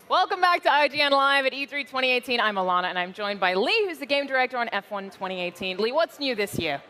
Welcome back to IGN Live at E3 2018. I'm Alana, and I'm joined by Lee, who's the game director on F1 2018. Lee, what's new this year?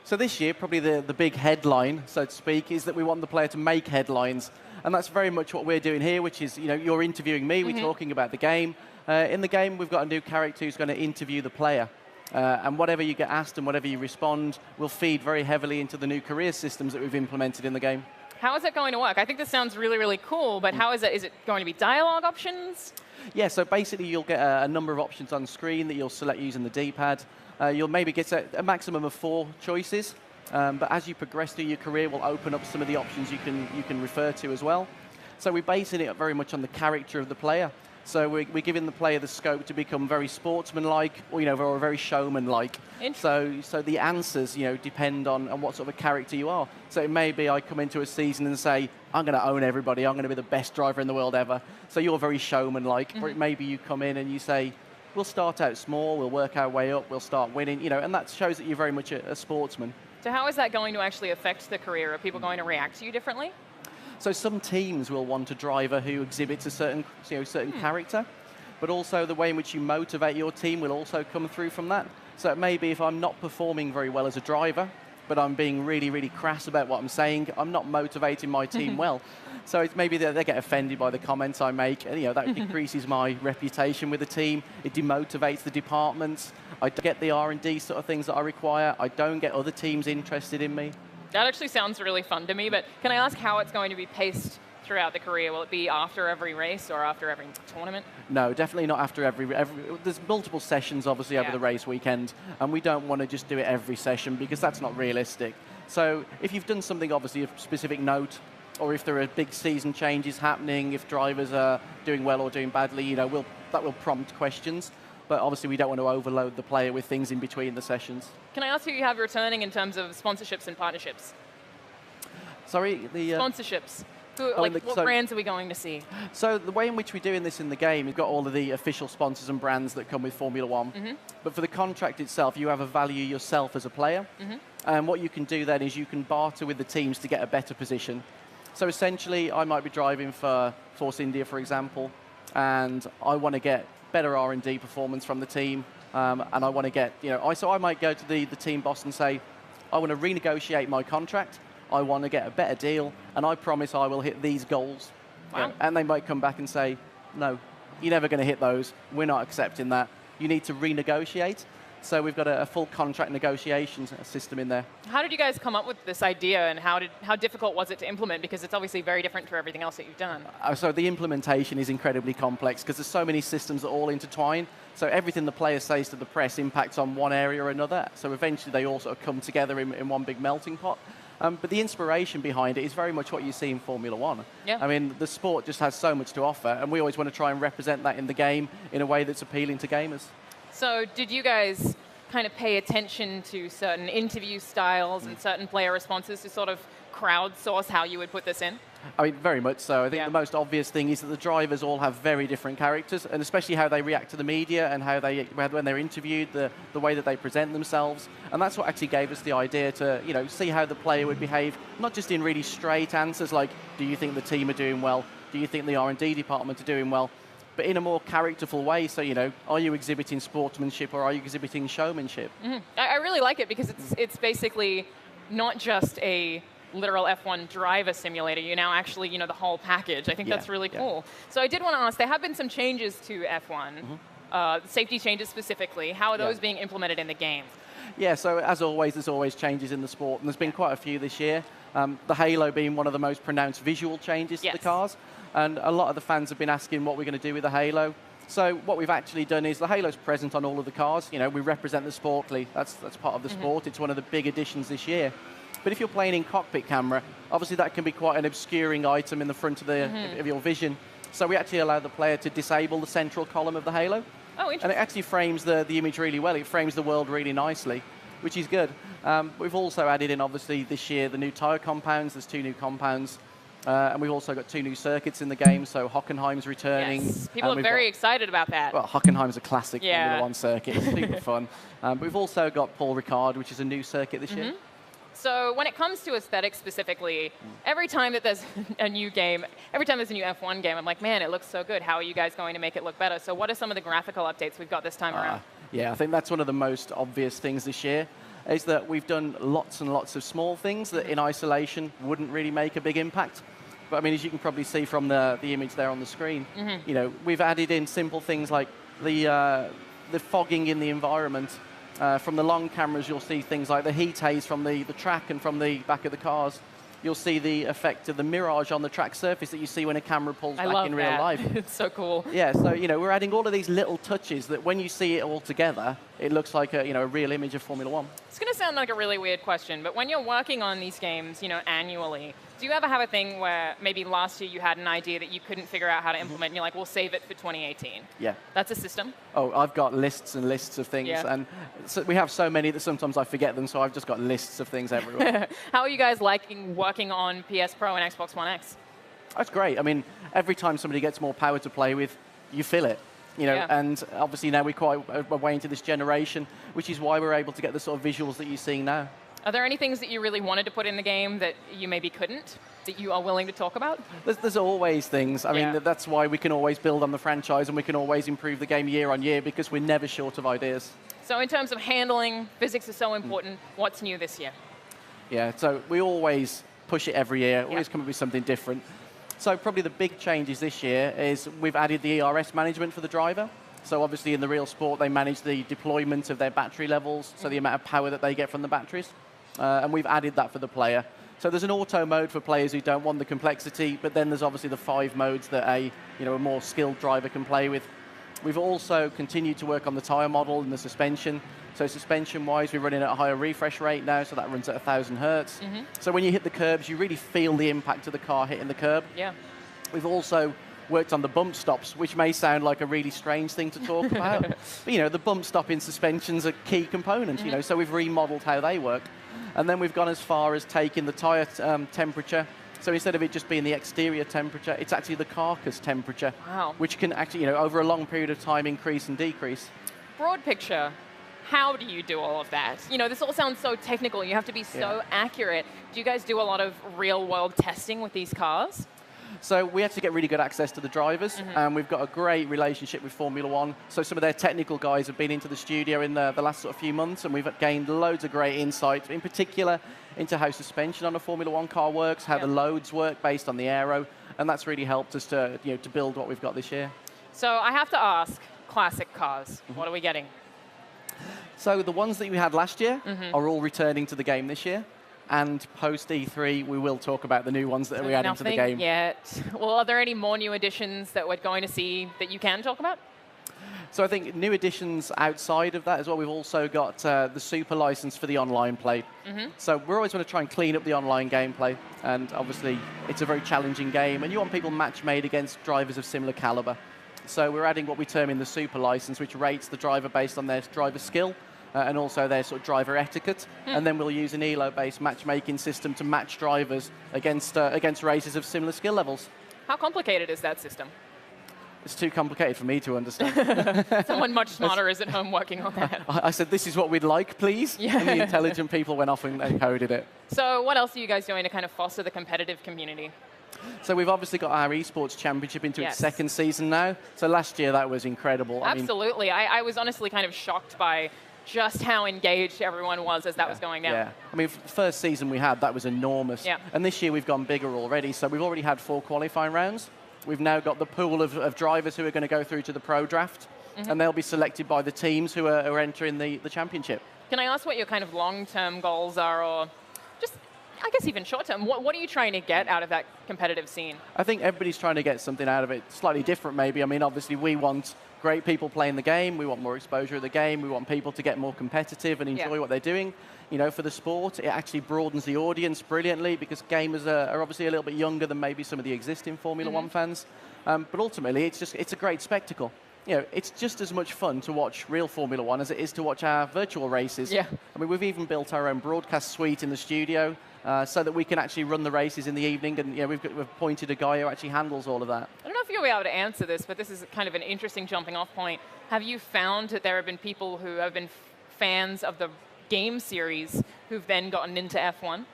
So this year, probably the big headline, so to speak, is that we want the player to make headlines. And that's very much what we're doing here, which is, you're interviewing me, we're talking about the game. In the game, we've got a new character who's going to interview the player. And whatever you get asked and whatever you respond will feed very heavily into the new career systems that we've implemented in the game. How is it going to work? I think this sounds really, really cool, but how is it? Is it going to be dialogue options? Yeah, so basically you'll get a number of options on screen that you'll select using the D-pad. You'll maybe get a maximum of 4 choices, but as you progress through your career, we'll open up some of the options you can refer to as well. So we're basing it very much on the character of the player. So we're giving the player the scope to become very sportsman-like, or very showman-like. So the answers, depend on what sort of a character you are. So it may be I come into a season and say, I'm going to own everybody, I'm going to be the best driver in the world ever. So you're very showman-like. Or it may be you come in and you say, we'll start out small, we'll work our way up, we'll start winning, and that shows that you're very much a sportsman. So how is that going to actually affect the career? Are people going to react to you differently? So some teams will want a driver who exhibits a certain character, but also the way in which you motivate your team will also come through from that. So it may be if I'm not performing very well as a driver, but I'm being really, really crass about what I'm saying, I'm not motivating my team well. So it's maybe that they get offended by the comments I make, and that decreases my reputation with the team. It demotivates the departments. I don't get the R&D sort of things that I require. I don't get other teams interested in me. That actually sounds really fun to me, but can I ask how it's going to be paced throughout the career? Will it be after every race or after every tournament? No, definitely not after every there's multiple sessions, obviously, over the race weekend, and we don't want to just do it every session because that's not realistic. So if you've done something, obviously, of specific note, or if there are big season changes happening, if drivers are doing well or doing badly, that will prompt questions. But obviously, we don't want to overload the player with things in between the sessions. Can I ask who you have returning in terms of sponsorships and partnerships? Sorry? Sponsorships. What brands are we going to see? So the way in which we're doing this in the game, we've got all of the official sponsors and brands that come with Formula One. But for the contract itself, you have a value yourself as a player. And what you can do then is you can barter with the teams to get a better position. So essentially, I might be driving for Force India, for example, and I want to get better R&D performance from the team, and I want to get, so I might go to the team boss and say, I want to renegotiate my contract, I want to get a better deal, and I promise I will hit these goals. Wow. And they might come back and say, no, you're never going to hit those, we're not accepting that, you need to renegotiate. So we've got a full contract negotiation system in there. How did you guys come up with this idea, and how difficult was it to implement? Because it's obviously very different to everything else that you've done. So the implementation is incredibly complex because there's so many systems that all intertwine. So everything the player says to the press impacts on one area or another. So eventually they all sort of come together in one big melting pot. But the inspiration behind it is very much what you see in Formula One. Yeah. I mean, the sport just has so much to offer, and we always want to try and represent that in the game in a way that's appealing to gamers. So did you guys kind of pay attention to certain interview styles and certain player responses to sort of crowdsource how you would put this in? I mean, very much so. I think the most obvious thing is that the drivers all have very different characters, and especially how they react to the media and how when they're interviewed, the way that they present themselves. And that's what actually gave us the idea to, see how the player would behave, not just in really straight answers like, do you think the team are doing well? Do you think the R&D department are doing well? But in a more characterful way. So, are you exhibiting sportsmanship or are you exhibiting showmanship? I really like it because it's basically not just a literal F1 driver simulator. You now actually, the whole package. I think that's really cool. So I did want to ask, there have been some changes to F1, safety changes specifically. How are those being implemented in the game? Yeah, so as always, there's always changes in the sport, and there's been quite a few this year. The halo being one of the most pronounced visual changes to the cars. And a lot of the fans have been asking what we're going to do with the halo. So what we've actually done is the halo's present on all of the cars. We represent the sport. That's part of the sport. It's one of the big additions this year. But if you're playing in cockpit camera, obviously that can be quite an obscuring item in the front of your vision. So we actually allow the player to disable the central column of the halo. Oh, interesting. And it actually frames the image really well. It frames the world really nicely, which is good. We've also added in, obviously, this year the new tyre compounds. There's 2 new compounds. And we've also got 2 new circuits in the game, so Hockenheim's returning. Yes, people are very excited about that. Well, Hockenheim's a classic Formula One circuit. It's super fun. We've also got Paul Ricard, which is a new circuit this year. So when it comes to aesthetics specifically, every time that there's a new game, every time there's a new F1 game, I'm like, man, it looks so good. How are you guys going to make it look better? So what are some of the graphical updates we've got this time around? Yeah, I think that's one of the most obvious things this year, is that we've done lots and lots of small things that in isolation wouldn't really make a big impact. But I mean, as you can probably see from the image there on the screen, you know, we've added in simple things like the fogging in the environment. From the long cameras, you'll see things like the heat haze from the track and from the back of the cars. You'll see the effect of the mirage on the track surface that you see when a camera pulls back in real life. It's so cool. Yeah, so you know, we're adding all of these little touches that when you see it all together, it looks like a real image of Formula One. It's going to sound like a really weird question, but when you're working on these games, annually, do you ever have a thing where maybe last year you had an idea that you couldn't figure out how to implement, and you're like, we'll save it for 2018? Yeah. That's a system? Oh, I've got lists and lists of things, and so we have so many that sometimes I forget them, so I've just got lists of things everywhere. How are you guys liking working on PS Pro and Xbox One X? That's great. I mean, every time somebody gets more power to play with, you feel it. And obviously now we're quite a way into this generation, which is why we're able to get the sort of visuals that you're seeing now. Are there any things that you really wanted to put in the game that you maybe couldn't, that you are willing to talk about? There's always things. I mean, that's why we can always build on the franchise and we can always improve the game year on year, because we're never short of ideas. So in terms of handling, physics is so important. What's new this year? Yeah, so we always push it every year, always come up with something different. So probably the big changes this year is we've added the ERS management for the driver. So obviously in the real sport, they manage the deployment of their battery levels, so the amount of power that they get from the batteries. And we've added that for the player. So there's an auto mode for players who don't want the complexity, but then there's obviously the 5 modes that a more skilled driver can play with. We've also continued to work on the tyre model and the suspension. So suspension-wise, we're running at a higher refresh rate now, so that runs at 1,000 hertz. So when you hit the curbs, you really feel the impact of the car hitting the curb. Yeah. We've also worked on the bump stops, which may sound like a really strange thing to talk about. But the bump stop in suspension's a key component, so we've remodeled how they work. And then we've gone as far as taking the tyre temperature. So instead of it just being the exterior temperature, it's actually the carcass temperature, which can actually, over a long period of time, increase and decrease. Broad picture, how do you do all of that? This all sounds so technical. You have to be so accurate. Do you guys do a lot of real-world testing with these cars? So we had to get really good access to the drivers, and we've got a great relationship with Formula One. So some of their technical guys have been into the studio in the last sort of few months, and we've gained loads of great insight, in particular into how suspension on a Formula One car works, how the loads work based on the aero, and that's really helped us to build what we've got this year. So I have to ask, classic cars, what are we getting? So the ones that we had last year are all returning to the game this year. And post E3, we will talk about the new ones that we're adding to the game. Nothing yet. Well, are there any more new additions that we're going to see that you can talk about? So I think new additions outside of that as well. We've also got the super license for the online play. So we're always going to try and clean up the online gameplay. And obviously, it's a very challenging game. And you want people match-made against drivers of similar caliber. So we're adding what we term in the super license, which rates the driver based on their driver skill. And also their sort of driver etiquette, and then we'll use an ELO-based matchmaking system to match drivers against races of similar skill levels. How complicated is that system? It's too complicated for me to understand. Someone much smarter is at home working on that. I said, this is what we'd like, please, and the intelligent people went off and coded it. So what else are you guys doing to kind of foster the competitive community? So we've obviously got our esports championship into its second season now. So last year that was incredible. Absolutely. I was honestly kind of shocked by just how engaged everyone was as that was going down. Yeah, I mean, first season we had, that was enormous. Yeah. And this year we've gone bigger already. So we've already had 4 qualifying rounds. We've now got the pool of drivers who are going to go through to the pro draft. And they'll be selected by the teams who are entering the championship. Can I ask what your kind of long-term goals are, or just, I guess, even short-term? What are you trying to get out of that competitive scene? I think everybody's trying to get something out of it, slightly different maybe. I mean, obviously we want great people playing the game. We want more exposure of the game. We want people to get more competitive and enjoy what they're doing. For the sport, it actually broadens the audience brilliantly, because gamers are obviously a little bit younger than maybe some of the existing Formula One fans. But ultimately, it's a great spectacle. It's just as much fun to watch real Formula One as it is to watch our virtual races. Yeah. I mean, we've even built our own broadcast suite in the studio so that we can actually run the races in the evening. And we've appointed a guy who actually handles all of that. I don't know if you'll be able to answer this, but this is kind of an interesting jumping off point. Have you found that there have been people who have been fans of the game series who've then gotten into F1.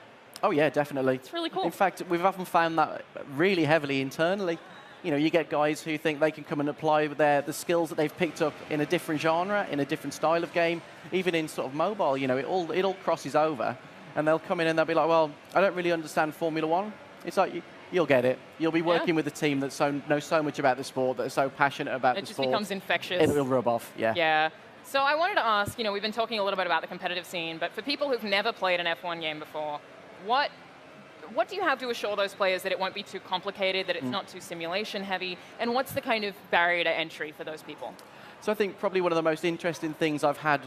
Oh yeah, definitely. It's really cool. In fact, we've often found that really heavily internally. You know, you get guys who think they can come and apply the skills that they've picked up in a different genre, in a different style of game, even in sort of mobile. You know, it all crosses over, and they'll come in and they'll be like, well, I don't really understand Formula One. It's like, you'll get it. You'll be working with a team that knows so much about the sport, that are so passionate about the sport. It just becomes infectious. It will rub off, yeah. Yeah. So I wanted to ask, you know, we've been talking a little bit about the competitive scene, but for people who've never played an F1 game before, what do you have to assure those players that it won't be too complicated, that it's not too simulation heavy, and what's the kind of barrier to entry for those people? So I think probably one of the most interesting things I've had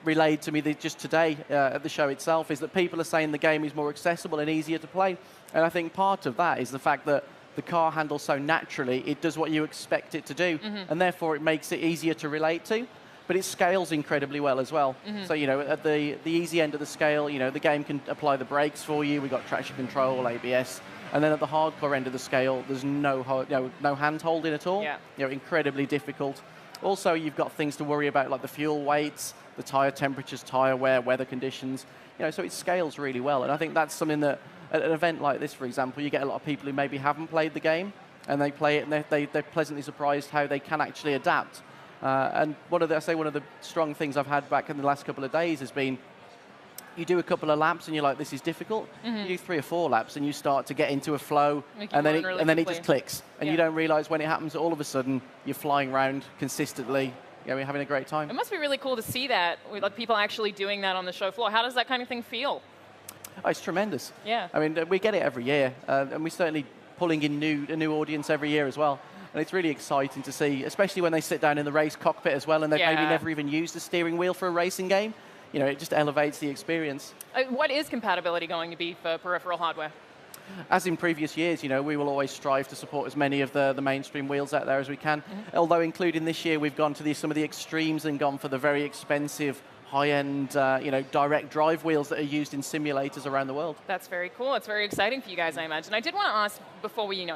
relayed to me just today at the show itself is that people are saying the game is more accessible and easier to play. And I think part of that is the fact that the car handles so naturally, it does what you expect it to do, and therefore it makes it easier to relate to. But it scales incredibly well as well. So, you know, at the easy end of the scale, you know, the game can apply the brakes for you. We've got traction control, ABS. And then at the hardcore end of the scale, there's no hand holding at all. Yeah. You know, incredibly difficult. Also, you've got things to worry about like the fuel weights, the tire temperatures, tire wear, weather conditions. You know, so it scales really well. And I think that's something that at an event like this, for example, you get a lot of people who maybe haven't played the game, and they play it, and they're pleasantly surprised how they can actually adapt. And one of the strong things I've had back in the last couple of days has been, you do a couple of laps and you're like, this is difficult. You do 3 or 4 laps and you start to get into a flow, and then it just clicks. And you don't realize when it happens, all of a sudden you're flying around consistently. We're having a great time. It must be really cool to see that, with like people actually doing that on the show floor. How does that kind of thing feel? Oh, it's tremendous. Yeah. I mean, we get it every year, and we're certainly pulling in a new audience every year as well. And it's really exciting to see, especially when they sit down in the race cockpit as well, and they've maybe never even used the steering wheel for a racing game. You know, it just elevates the experience. What is compatibility going to be for peripheral hardware? As in previous years, you know, we will always strive to support as many of the mainstream wheels out there as we can. Although, including this year, we've gone to some of the extremes and gone for the very expensive, high-end, you know, direct drive wheels that are used in simulators around the world. That's very cool. It's very exciting for you guys, I imagine. I did want to ask, before we,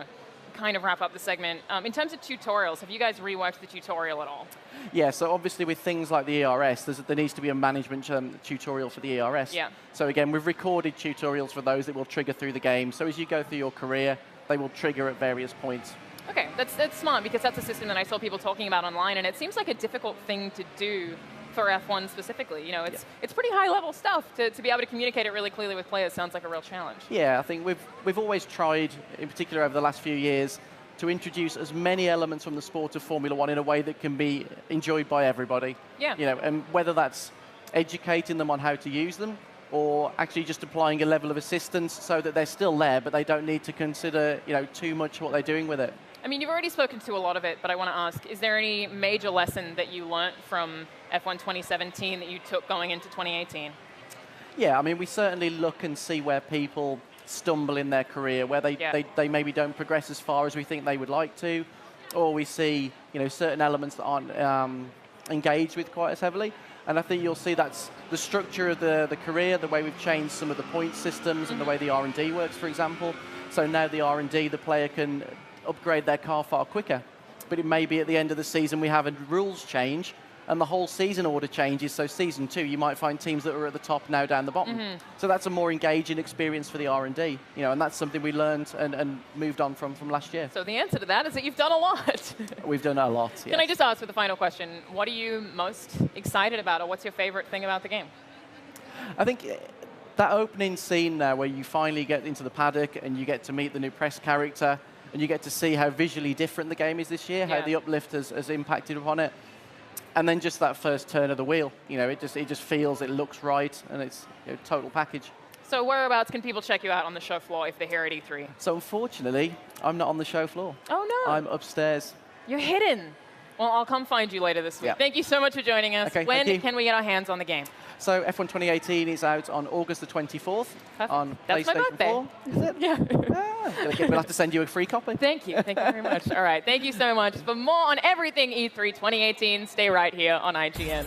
kind of wrap up the segment, in terms of tutorials, have you guys reworked the tutorial at all? Yeah, so obviously with things like the ERS, there needs to be a management tutorial for the ERS. Yeah. So again, we've recorded tutorials for those that will trigger through the game. So as you go through your career, they will trigger at various points. Okay, that's smart, because that's a system that I saw people talking about online, and it seems like a difficult thing to do for F1 specifically. You know, it's pretty high-level stuff. To be able to communicate it really clearly with players sounds like a real challenge. Yeah, I think we've always tried, in particular over the last few years, to introduce as many elements from the sport of Formula One in a way that can be enjoyed by everybody. Yeah. You know, and whether that's educating them on how to use them, or actually just applying a level of assistance so that they're still there, but they don't need to consider, you know, too much what they're doing with it. I mean, you've already spoken to a lot of it, but I want to ask, is there any major lesson that you learnt from F1 2017 that you took going into 2018? Yeah, I mean, we certainly look and see where people stumble in their career, where they maybe don't progress as far as we think they would like to, or we see, you know, certain elements that aren't engaged with quite as heavily. And I think you'll see that's the structure of the career, the way we've changed some of the point systems and the way the R&D works, for example. So now the R&D, the player can upgrade their car far quicker. But it may be at the end of the season we have a rules change and the whole season order changes. So season 2, you might find teams that are at the top now down the bottom. So that's a more engaging experience for the R&D. You know, and that's something we learned and moved on from last year. So the answer to that is that you've done a lot. We've done a lot, yes. Can I just ask for the final question, what are you most excited about, or what's your favorite thing about the game? I think that opening scene now where you finally get into the paddock and you get to meet the new press character and you get to see how visually different the game is this year, how the uplift has impacted upon it. And then just that first turn of the wheel, you know, it just feels, it looks right, and it's a total package. So whereabouts can people check you out on the show floor if they're here at E3? So unfortunately, I'm not on the show floor. Oh, no. I'm upstairs. You're hidden. Well, I'll come find you later this week. Yeah. Thank you so much for joining us. Okay, when thank you. can we get our hands on the game? So F1 2018 is out on August the 24th on That's PlayStation my birthday. 4. Is it? Yeah. We'll have to send you a free copy. Thank you. Thank you very much. All right. Thank you so much. For more on everything E3 2018, stay right here on IGN.